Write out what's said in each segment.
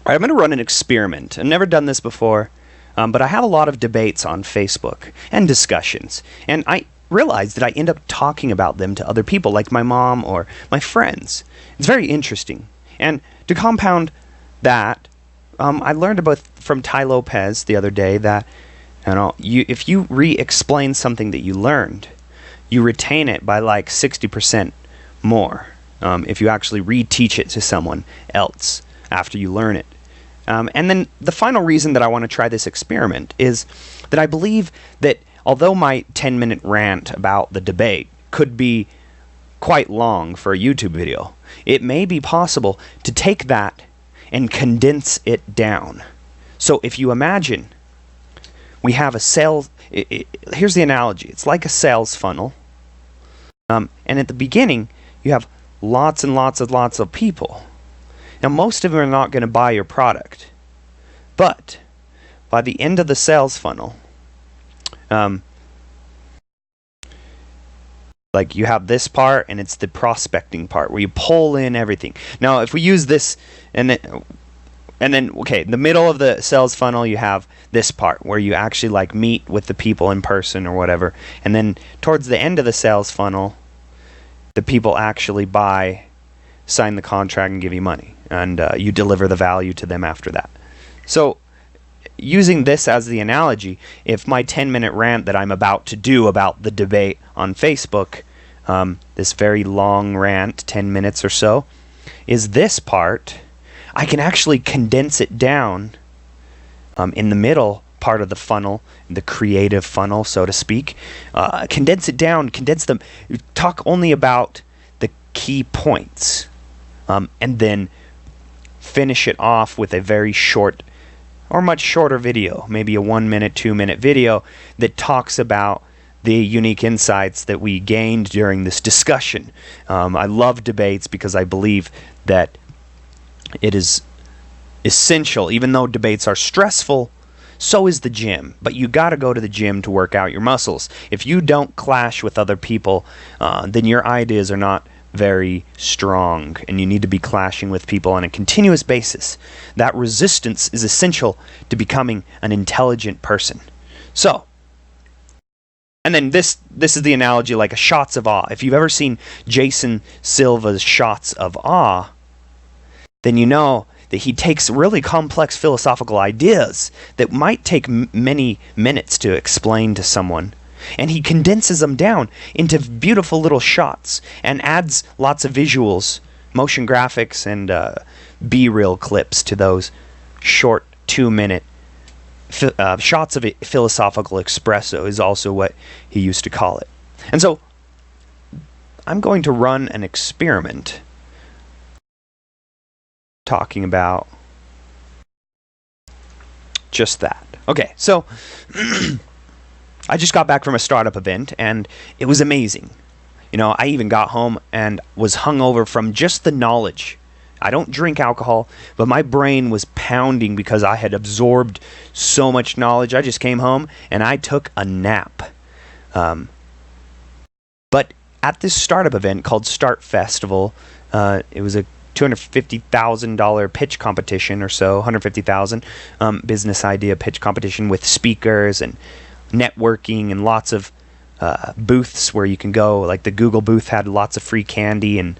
I'm going to run an experiment. I've never done this before, but I have a lot of debates on Facebook and discussions, and I realize that I end up talking about them to other people, like my mom or my friends. It's very interesting. And to compound that, I learned about from Ty Lopez the other day that if you re-explain something that you learned, you retain it by like 60% more if you actually reteach it to someone else after you learn it. And then the final reason that I want to try this experiment is that I believe that although my 10-minute rant about the debate could be quite long for a YouTube video, it may be possible to take that and condense it down. So if you imagine we have a sales... here's the analogy. It's like a sales funnel. And at the beginning, you have lots and lots of people. Now, most of them are not going to buy your product. But by the end of the sales funnel, like you have this part, and it's the prospecting part where you pull in everything. Now, if we use this, and then okay, in the middle of the sales funnel, you have this part where you actually like meet with the people in person or whatever. And then towards the end of the sales funnel, the people actually buy, sign the contract, and give you money, and you deliver the value to them after that. So, using this as the analogy, if my 10-minute rant that I'm about to do about the debate on Facebook, this very long rant, 10 minutes or so, is this part, I can actually condense it down in the middle part of the funnel, the creative funnel, so to speak. Condense it down, condense them, talk only about the key points, and then finish it off with a very short or much shorter video, maybe a 1-minute, 2-minute video that talks about the unique insights that we gained during this discussion. I love debates because I believe that it is essential. Even though debates are stressful, so is the gym. But you got to go to the gym to work out your muscles. If you don't clash with other people, then your ideas are not very strong, and you need to be clashing with people on a continuous basis. That resistance is essential to becoming an intelligent person. So, and then this is the analogy like a shots of awe. If you've ever seen Jason Silva's Shots of Awe, then you know that he takes really complex philosophical ideas that might take many minutes to explain to someone, and he condenses them down into beautiful little shots and adds lots of visuals, motion graphics, and B-reel clips to those short 2-minute shots of philosophical espresso is also what he used to call it. And so I'm going to run an experiment talking about just that. Okay, so I just got back from a startup event, and it was amazing. You know, I even got home and was hungover from just the knowledge. I don't drink alcohol, but my brain was pounding because I had absorbed so much knowledge. I just came home and I took a nap. But at this startup event called Start Festival, it was a $250,000 pitch competition or so, $150,000 business idea pitch competition with speakers and networking and lots of booths where you can go. Like the Google booth had lots of free candy, and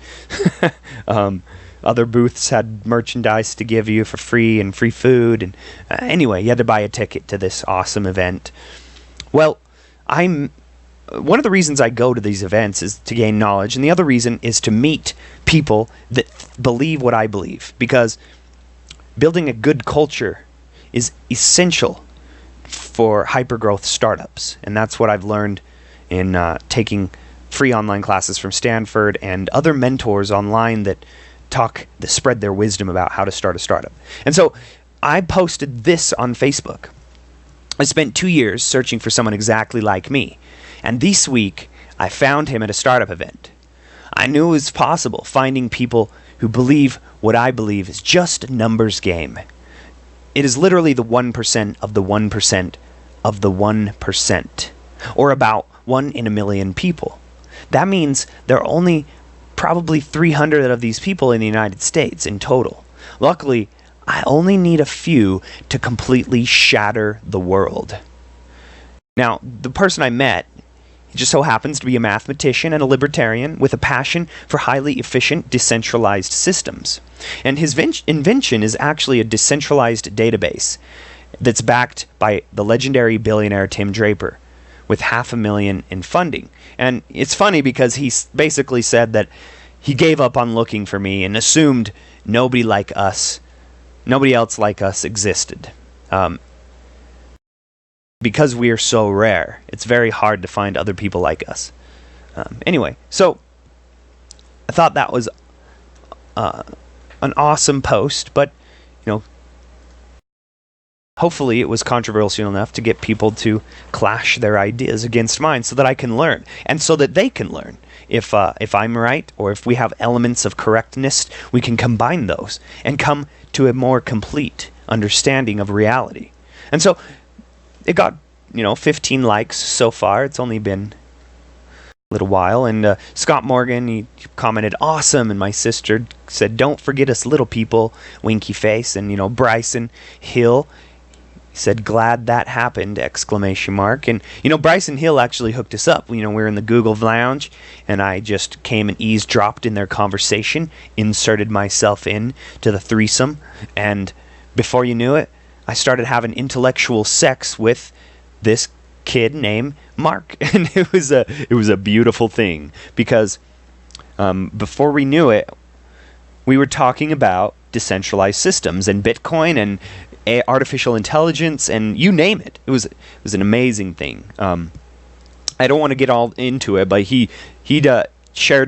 other booths had merchandise to give you for free and free food. And anyway, you had to buy a ticket to this awesome event. Well, one of the reasons I go to these events is to gain knowledge, and the other reason is to meet people that believe what I believe, because building a good culture is essential for hypergrowth startups. And that's what I've learned in taking free online classes from Stanford and other mentors online that spread their wisdom about how to start a startup. And so I posted this on Facebook. I spent 2 years searching for someone exactly like me, and this week I found him at a startup event. I knew it was possible, finding people who believe what I believe is just a numbers game. It is literally the 1% of the 1% of the 1%, or about 1 in a million people. That means there are only probably 300 of these people in the United States in total. Luckily, I only need a few to completely shatter the world. Now, the person I met, he just so happens to be a mathematician and a libertarian with a passion for highly efficient, decentralized systems. And his invention is actually a decentralized database that's backed by the legendary billionaire Tim Draper with $500,000 in funding. And it's funny because he basically said that he gave up on looking for me and assumed nobody else like us existed. Because we are so rare, it's very hard to find other people like us. Anyway, so I thought that was an awesome post, but hopefully it was controversial enough to get people to clash their ideas against mine so that I can learn, and so that they can learn. If I'm right, or if we have elements of correctness, we can combine those and come to a more complete understanding of reality. And so it got 15 likes so far. It's only been a little while. And Scott Morgan, he commented, "Awesome." And my sister said, "Don't forget us little people," winky face. And Bryson Hill, he said, "Glad that happened!" exclamation mark. And Bryson Hill actually hooked us up. We're in the Google Lounge, and I just came and eavesdropped in their conversation, inserted myself in to the threesome, and before you knew it, I started having intellectual sex with this kid named Mark. And it was a beautiful thing, because before we knew it, we were talking about decentralized systems and Bitcoin and artificial intelligence and you name it. It was an amazing thing. I don't want to get all into it, but he shared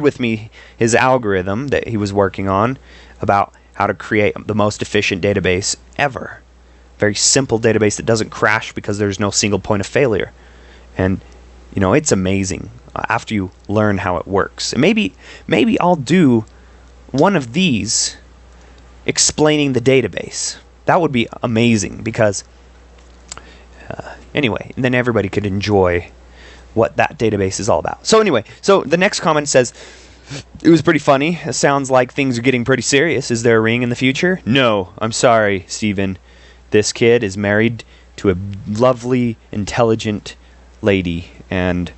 with me his algorithm that he was working on about how to create the most efficient database ever. Very simple database that doesn't crash because there's no single point of failure. And it's amazing after you learn how it works. And maybe I'll do one of these explaining the database. That would be amazing, because anyway, and then everybody could enjoy what that database is all about. So anyway, so the next comment says, "It was pretty funny. It sounds like things are getting pretty serious. Is there a ring in the future?" No, I'm sorry, Stephen. This kid is married to a lovely, intelligent lady, and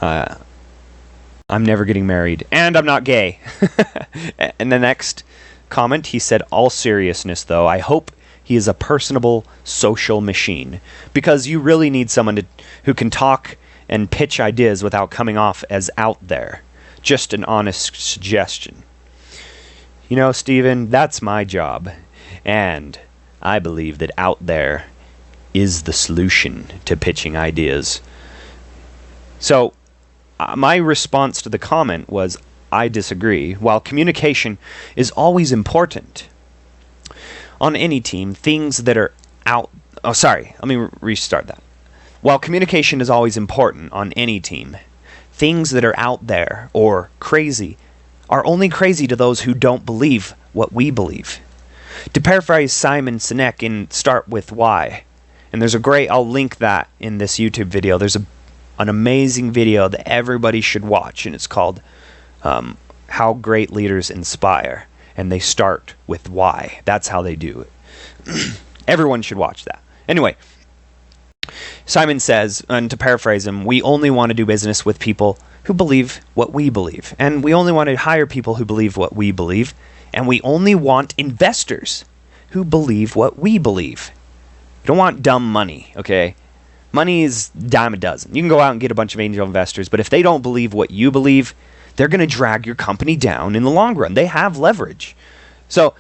I'm never getting married, and I'm not gay. And the next comment, he said, "All seriousness, though, I hope he is a personable social machine, because you really need someone who can talk and pitch ideas without coming off as out there. Just an honest suggestion." Stephen, that's my job. And I believe that out there is the solution to pitching ideas. So my response to the comment was, I disagree. While communication is always important on any team, things that are out... Oh, sorry. Let me restart that. While communication is always important on any team, things that are out there or crazy are only crazy to those who don't believe what we believe. To paraphrase Simon Sinek in Start With Why, and I'll link that in this YouTube video. There's an amazing video that everybody should watch, and it's called How Great Leaders Inspire, and they start with why. That's how they do it. Everyone should watch that. Anyway, Simon says, and to paraphrase him, we only want to do business with people who believe what we believe, and we only want to hire people who believe what we believe, and we only want investors who believe what we believe. You don't want dumb money, okay? Money is dime a dozen. You can go out and get a bunch of angel investors, but if they don't believe what you believe, they're going to drag your company down in the long run. They have leverage. So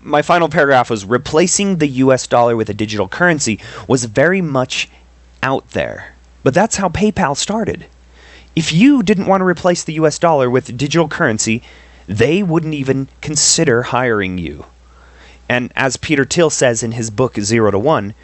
my final paragraph was, replacing the US dollar with a digital currency was very much out there. But that's how PayPal started. If you didn't want to replace the US dollar with digital currency, they wouldn't even consider hiring you. And as Peter Thiel says in his book 0 to 1,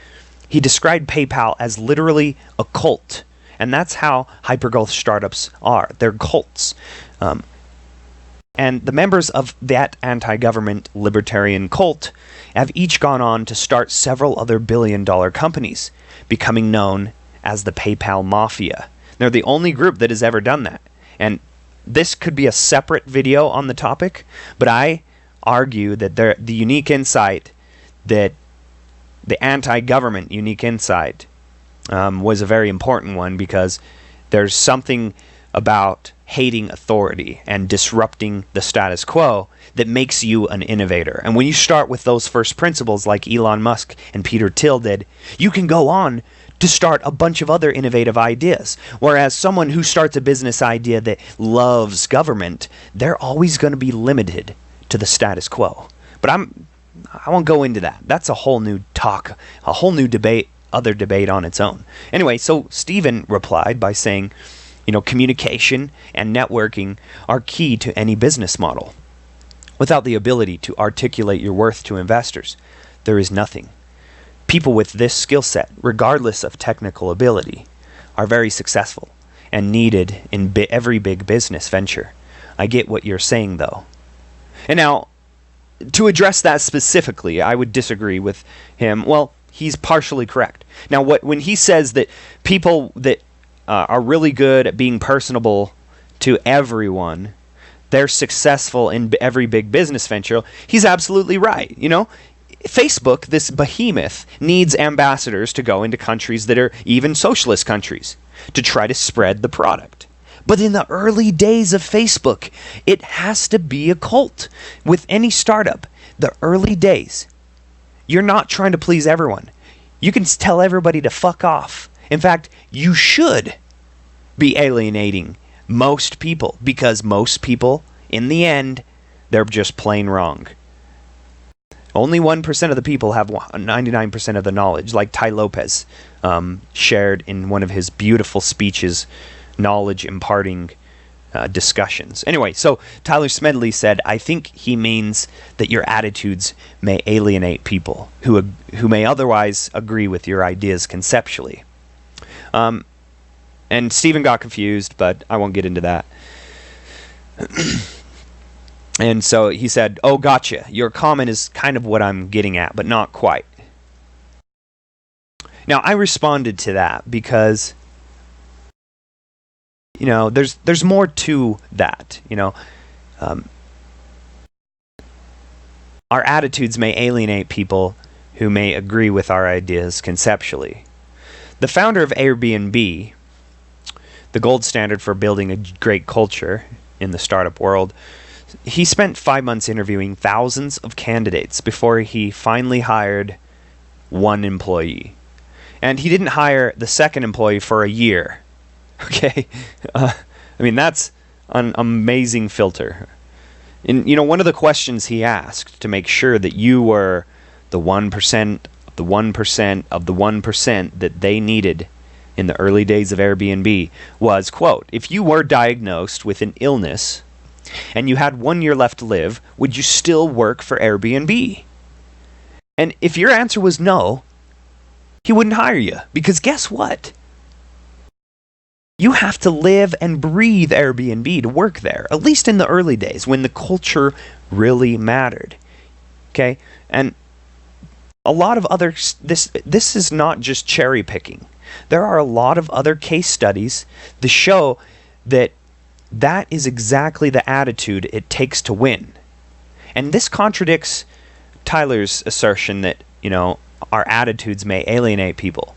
he described PayPal as literally a cult. And that's how hypergrowth startups are. They're cults. And the members of that anti-government libertarian cult have each gone on to start several other billion-dollar companies, becoming known as the PayPal Mafia. They're the only group that has ever done that. And this could be a separate video on the topic, but I argue that the unique insight, that the anti-government unique insight, was a very important one, because there's something about hating authority and disrupting the status quo that makes you an innovator. And when you start with those first principles, like Elon Musk and Peter Thiel did, you can go on to start a bunch of other innovative ideas. Whereas someone who starts a business idea that loves government, they're always going to be limited to the status quo. But I won't go into that. That's a whole new talk, a whole new debate, other debate on its own. Anyway, so Stephen replied by saying, communication and networking are key to any business model. Without the ability to articulate your worth to investors, there is nothing. People with this skill set, regardless of technical ability, are very successful and needed in every big business venture. I get what you're saying, though. And now, to address that specifically, I would disagree with him. Well, he's partially correct. Now, when he says that people that are really good at being personable to everyone, they're successful in every big business venture, he's absolutely right. Facebook, this behemoth, needs ambassadors to go into countries that are even socialist countries to try to spread the product. But in the early days of Facebook, it has to be a cult. With any startup, the early days, you're not trying to please everyone. You can tell everybody to fuck off. In fact, you should be alienating most people, because most people, in the end, they're just plain wrong. Only 1% of the people have 99% of the knowledge, like Tai Lopez shared in one of his beautiful speeches, knowledge imparting discussions. Anyway, so Tyler Smedley said, I think he means that your attitudes may alienate people who may otherwise agree with your ideas conceptually. And Stephen got confused, but I won't get into that. And so he said, oh, gotcha. Your comment is kind of what I'm getting at, but not quite. Now, I responded to that because, there's more to that. Our attitudes may alienate people who may agree with our ideas conceptually. The founder of Airbnb, the gold standard for building a great culture in the startup world, he spent 5 months interviewing thousands of candidates before he finally hired one employee. And he didn't hire the second employee for a year. Okay? That's an amazing filter. And, one of the questions he asked to make sure that you were the 1% of the 1% of the 1% that they needed in the early days of Airbnb was, quote, if you were diagnosed with an illness and you had 1 year left to live, would you still work for Airbnb? And if your answer was no, he wouldn't hire you. Because guess what? You have to live and breathe Airbnb to work there, at least in the early days when the culture really mattered. Okay? And a lot of other, this is not just cherry picking. There are a lot of other case studies that show that is exactly the attitude it takes to win. And this contradicts Tyler's assertion that, our attitudes may alienate people.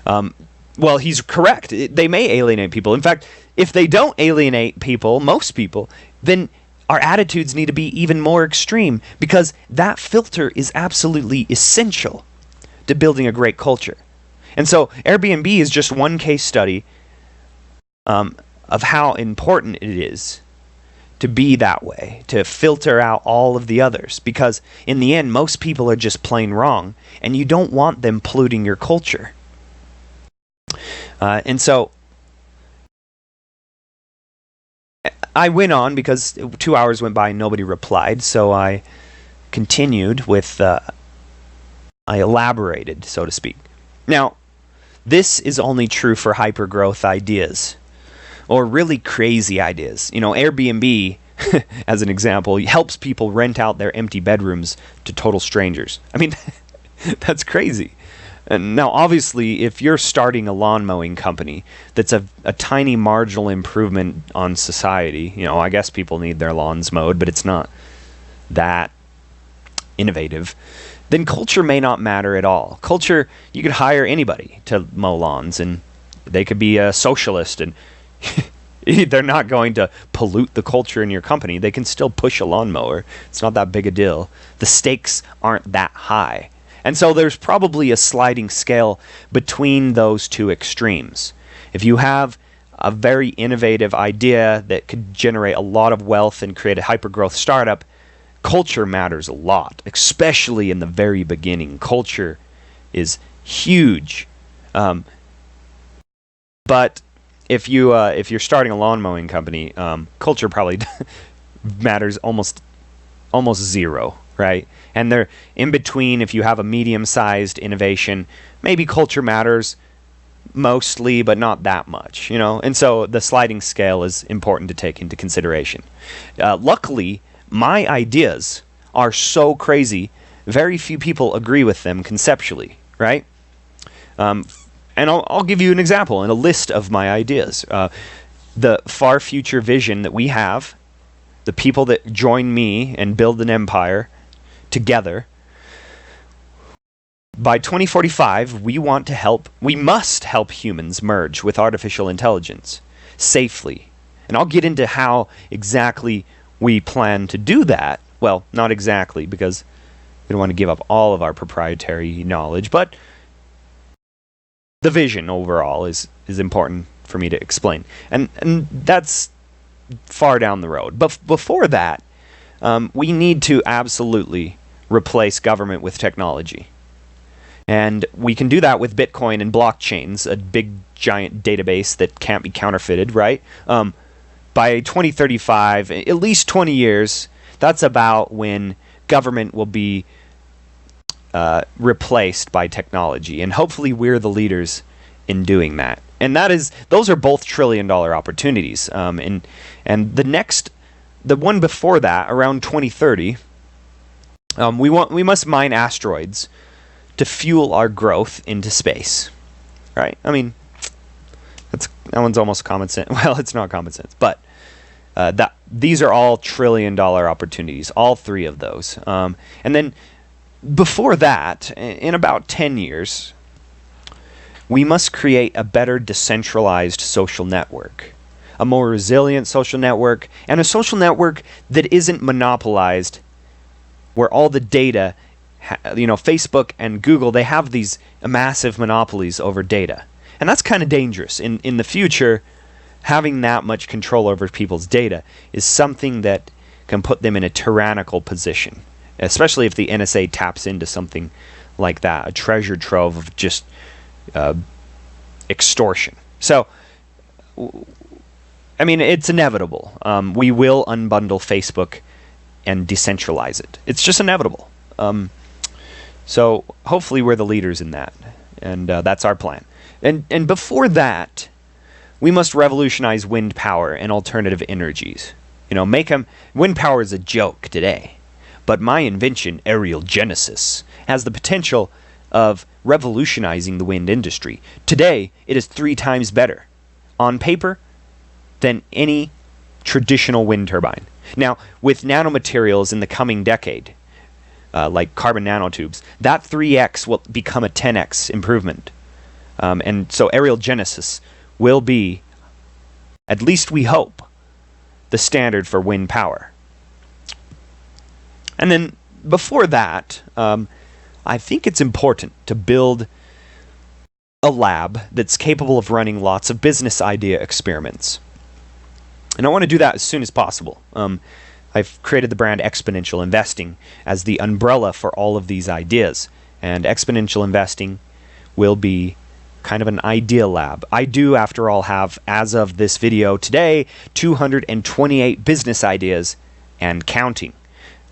Well, he's correct. They may alienate people. In fact, if they don't alienate people, most people, then our attitudes need to be even more extreme, because that filter is absolutely essential to building a great culture. And so Airbnb is just one case study of how important it is to be that way, to filter out all of the others, because in the end, most people are just plain wrong, and you don't want them polluting your culture. And so I went on because 2 hours went by and nobody replied, so I continued with, I elaborated, so to speak. Now, this is only true for hyper-growth ideas, or really crazy ideas. Airbnb, as an example, helps people rent out their empty bedrooms to total strangers. That's crazy. And now, obviously, if you're starting a lawn mowing company that's a tiny marginal improvement on society, I guess people need their lawns mowed, but it's not that innovative, then culture may not matter at all. Culture, you could hire anybody to mow lawns, and they could be a socialist, and they're not going to pollute the culture in your company. They can still push a lawnmower. It's not that big a deal. The stakes aren't that high. And so there's probably a sliding scale between those two extremes. If you have a very innovative idea that could generate a lot of wealth and create a hyper-growth startup, culture matters a lot, especially in the very beginning. Culture is huge. But if you're starting a lawn mowing company, culture probably matters almost zero, right? And they're in between. If you have a medium-sized innovation, maybe culture matters mostly, but not that much, And so the sliding scale is important to take into consideration. Luckily, my ideas are so crazy, very few people agree with them conceptually, right? And I'll give you an example and a list of my ideas. The far future vision that we have, the people that join me and build an empire together, by 2045, we must help humans merge with artificial intelligence safely. And I'll get into how exactly we plan to do that. Well, not exactly, because we don't want to give up all of our proprietary knowledge, but the vision overall is important for me to explain. And that's far down the road. But before that, we need to absolutely replace government with technology. And we can do that with Bitcoin and blockchains, a big, giant database that can't be counterfeited, right? By 2035, at least 20 years, that's about when government will be replaced by technology. And hopefully we're the leaders in doing that. And those are both trillion-dollar opportunities. And the one before that, around 2030, we must mine asteroids to fuel our growth into space, right? I mean, that one's almost common sense. Well, it's not common sense, but these are all trillion-dollar opportunities, all three of those. And then before that, in about 10 years, we must create a better decentralized social network, a more resilient social network, and a social network that isn't monopolized, where all the data, Facebook and Google, they have these massive monopolies over data. And that's kind of dangerous. In the future, having that much control over people's data is something that can put them in a tyrannical position, especially if the NSA taps into something like that, a treasure trove of just extortion. So, I mean, it's inevitable. We will unbundle Facebook and decentralize it. It's just inevitable. So hopefully we're the leaders in that, and that's our plan. And before that, we must revolutionize wind power and alternative energies. Wind power is a joke today, but my invention, aerial genesis, has the potential of revolutionizing the wind industry. Today, it is 3 times better on paper than any traditional wind turbine. Now, with nanomaterials in the coming decade, like carbon nanotubes, that 3x will become a 10x improvement. And so aerial genesis will be, at least we hope, the standard for wind power. And then before that, I think it's important to build a lab that's capable of running lots of business idea experiments. And I want to do that as soon as possible. I've created the brand Exponential Investing as the umbrella for all of these ideas. And Exponential Investing will be kind of an idea lab. I do, after all, have, as of this video today, 228 business ideas and counting.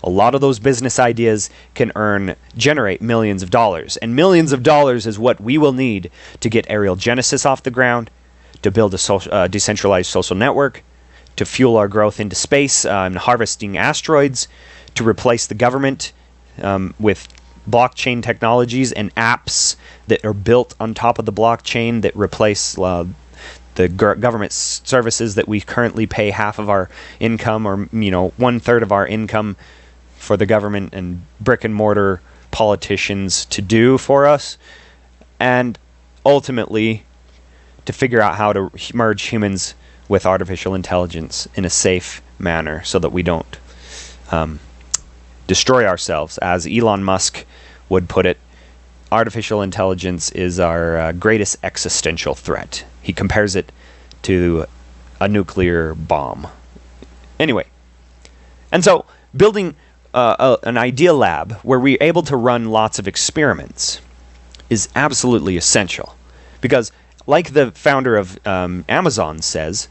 A lot of those business ideas can generate millions of dollars. And millions of dollars is what we will need to get aerial genesis off the ground, to build a decentralized social network, to fuel our growth into space and harvesting asteroids, to replace the government with blockchain technologies and apps that are built on top of the blockchain that replace the government services that we currently pay half of our income, or 1/3 of our income for the government and brick and mortar politicians to do for us, and ultimately to figure out how to merge humans with artificial intelligence in a safe manner so that we don't destroy ourselves. As Elon Musk would put it, artificial intelligence is our greatest existential threat. He compares it to a nuclear bomb. Anyway, and so building an idea lab where we're able to run lots of experiments is absolutely essential, because like the founder of Amazon says,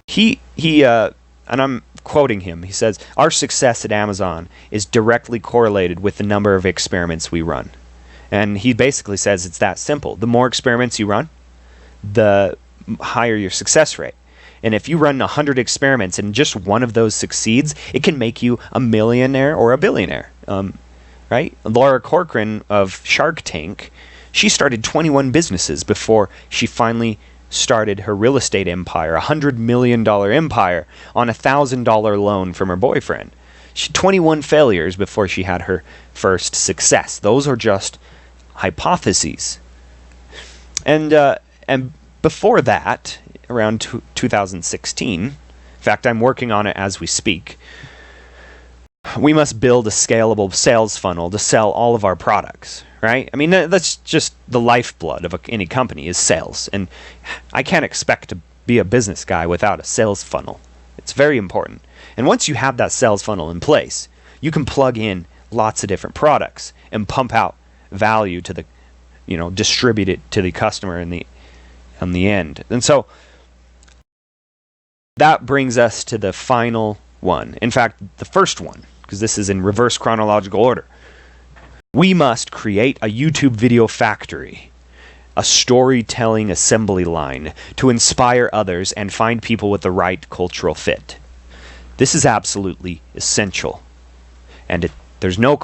he and I'm quoting him, he says, "Our success at Amazon is directly correlated with the number of experiments we run." And he basically says it's that simple. The more experiments you run, the higher your success rate. And if you run 100 experiments and just one of those succeeds, it can make you a millionaire or a billionaire. Right? Laura Corcoran of Shark Tank, she started 21 businesses before she finally started her real estate empire, a $100 million empire, on a $1,000 loan from her boyfriend. She had 21 failures before she had her first success. Those are just hypotheses. And before that, around 2016, in fact, I'm working on it as we speak, we must build a scalable sales funnel to sell all of our products, right? I mean, that's just the lifeblood of any company is sales. And I can't expect to be a business guy without a sales funnel. It's very important. And once you have that sales funnel in place, you can plug in lots of different products and pump out value to the, distribute it to the customer in the end. And so that brings us to the final one. In fact, the first one, because this is in reverse chronological order. We must create a YouTube video factory, a storytelling assembly line to inspire others and find people with the right cultural fit. This is absolutely essential. And it's no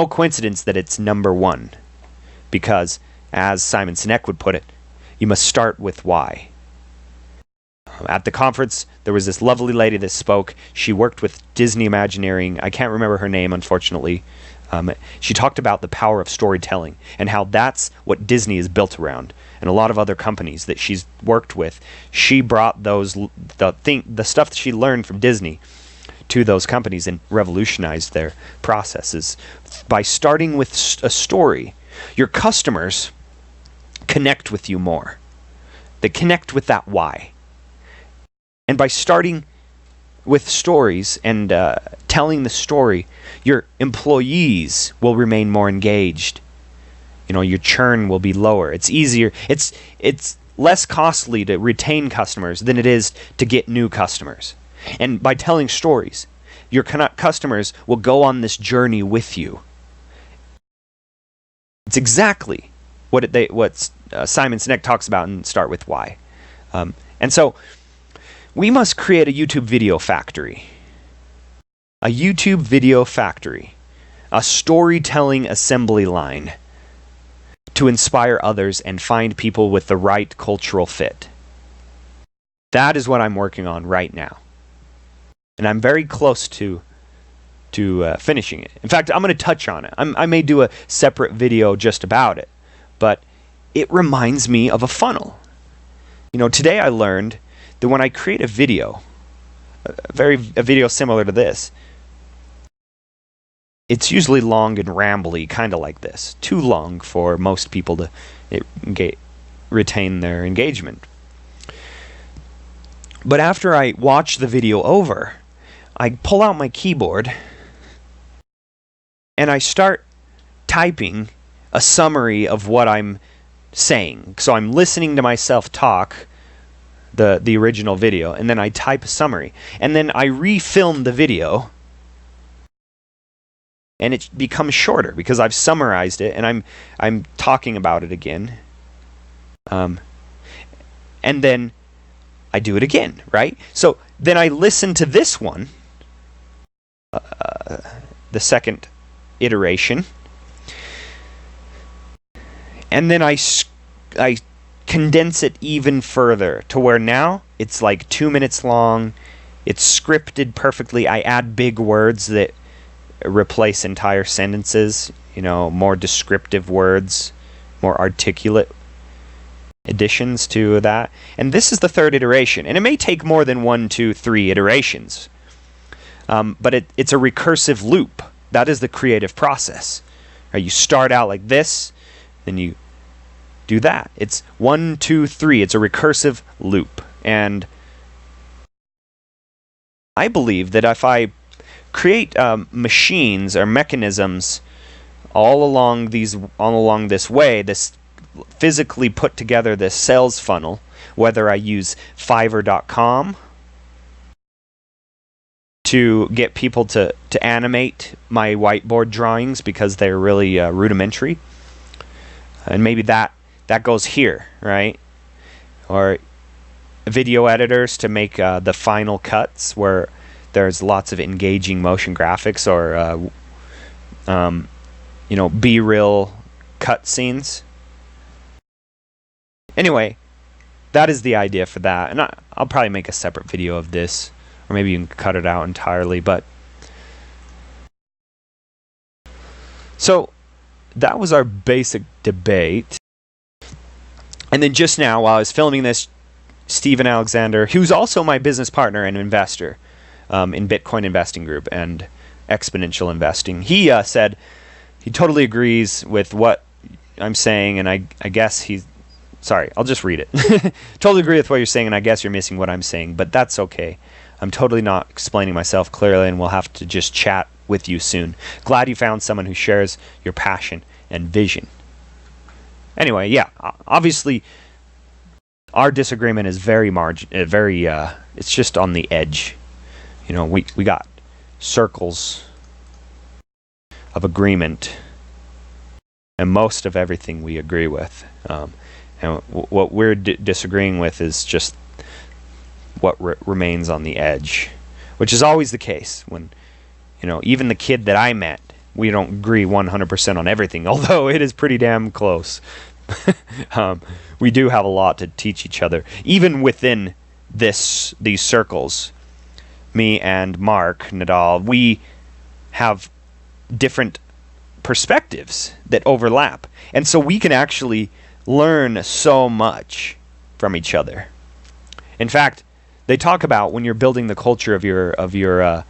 coincidence that it's number one. Because, as Simon Sinek would put it, you must start with why. At the conference, there was this lovely lady that spoke. She worked with Disney Imagineering. I can't remember her name, unfortunately. She talked about the power of storytelling and how that's what Disney is built around. And a lot of other companies that she's worked with, she brought the stuff that she learned from Disney to those companies and revolutionized their processes. By starting with a story, your customers connect with you more. They connect with that why. And by starting with stories and telling the story, your employees will remain more engaged. Your churn will be lower. It's easier. It's less costly to retain customers than it is to get new customers. And by telling stories, your customers will go on this journey with you. It's exactly what Simon Sinek talks about in Start With Why. And so we must create a YouTube video factory. A YouTube video factory. A storytelling assembly line to inspire others and find people with the right cultural fit. That is what I'm working on right now. And I'm very close to finishing it. In fact, I'm going to touch on it. I may do a separate video just about it. But it reminds me of a funnel. Today I learned that when I create a video, a video similar to this, it's usually long and rambly, kind of like this. Too long for most people to retain their engagement. But after I watch the video over, I pull out my keyboard and I start typing a summary of what I'm saying. So I'm listening to myself talk the original video, and then I type a summary. And then I refilm the video, and it becomes shorter because I've summarized it and I'm talking about it again. And then I do it again, right? So then I listen to this one, the second iteration, and then I condense it even further to where now it's like 2 minutes long. It's scripted perfectly. I add big words that replace entire sentences, more descriptive words, more articulate additions to that. And this is the third iteration, and it may take more than 1, 2, 3 iterations, but it's a recursive loop. That is the creative process. Right? You start out like this, then you do that. It's 1, 2, 3. It's a recursive loop. And I believe that if I create machines or mechanisms all along this way, this physically put together this sales funnel, whether I use Fiverr.com to get people to animate my whiteboard drawings because they're really rudimentary, and maybe that goes here, right? Or video editors to make the final cuts where there's lots of engaging motion graphics, or B-reel cutscenes. Anyway, that is the idea for that, and I'll probably make a separate video of this, or maybe you can cut it out entirely. But so that was our basic debate. And then just now, while I was filming this, Stephen Alexander, who's also my business partner and investor in Bitcoin Investing Group and Exponential Investing, he said he totally agrees with what I'm saying, and I guess he's... Sorry, I'll just read it. Totally agree with what you're saying, and I guess you're missing what I'm saying, but that's okay. I'm totally not explaining myself clearly, and we'll have to just chat with you soon. Glad you found someone who shares your passion and vision. Anyway, yeah, obviously our disagreement is very it's just on the edge. We got circles of agreement, and most of everything we agree with. And what we're disagreeing with is just what remains on the edge, which is always the case. When, even the kid that I met, we don't agree 100% on everything, although it is pretty damn close. We do have a lot to teach each other, even within these circles. Me and Mark Nadal, we have different perspectives that overlap, and so we can actually learn so much from each other. In fact, they talk about when you're building the culture of your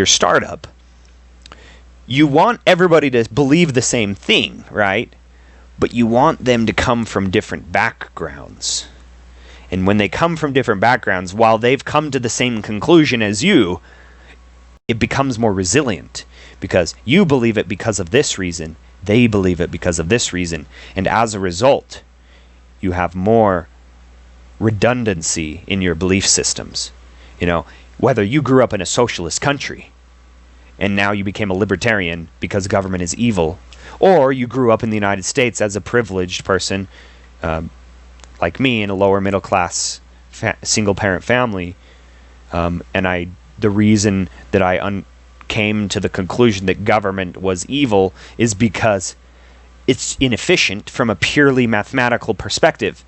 startup, you want everybody to believe the same thing, right? But you want them to come from different backgrounds. And when they come from different backgrounds, while they've come to the same conclusion as you, it becomes more resilient, because you believe it because of this reason, they believe it because of this reason, and as a result, you have more redundancy in your belief systems. Whether you grew up in a socialist country and now you became a libertarian because government is evil, or you grew up in the United States as a privileged person, like me, in a lower middle class single parent family, and the reason that I came to the conclusion that government was evil is because it's inefficient from a purely mathematical perspective.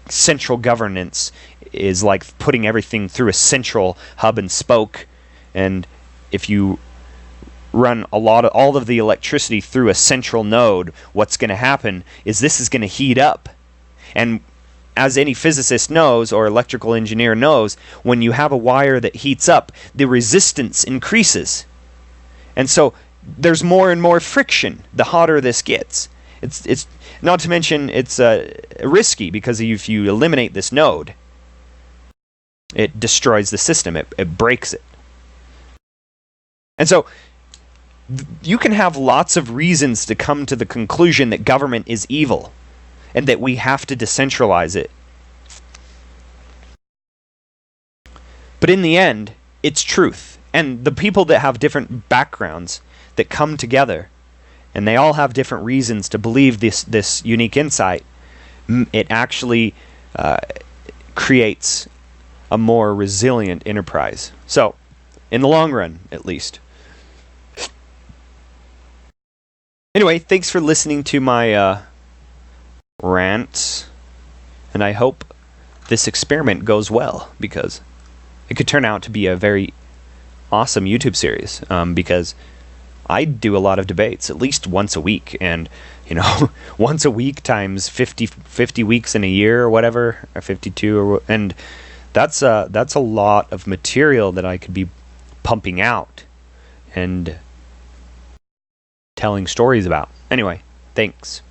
Central governance is like putting everything through a central hub and spoke, and if you run all of the electricity through a central node, what's going to happen is this is going to heat up. And as any physicist knows, or electrical engineer knows, when you have a wire that heats up, the resistance increases. And so there's more and more friction the hotter this gets. It's not to mention it's risky, because if you eliminate this node, it destroys the system. It breaks it. And so you can have lots of reasons to come to the conclusion that government is evil and that we have to decentralize it. But in the end, it's truth. And the people that have different backgrounds that come together, and they all have different reasons to believe this unique insight, it actually creates a more resilient enterprise. So, in the long run, at least. Anyway, thanks for listening to my rants, and I hope this experiment goes well, because it could turn out to be a very awesome YouTube series, because I do a lot of debates at least once a week, and once a week times 50 weeks in a year or whatever, or 52, and that's a lot of material that I could be pumping out and telling stories about. Anyway, thanks.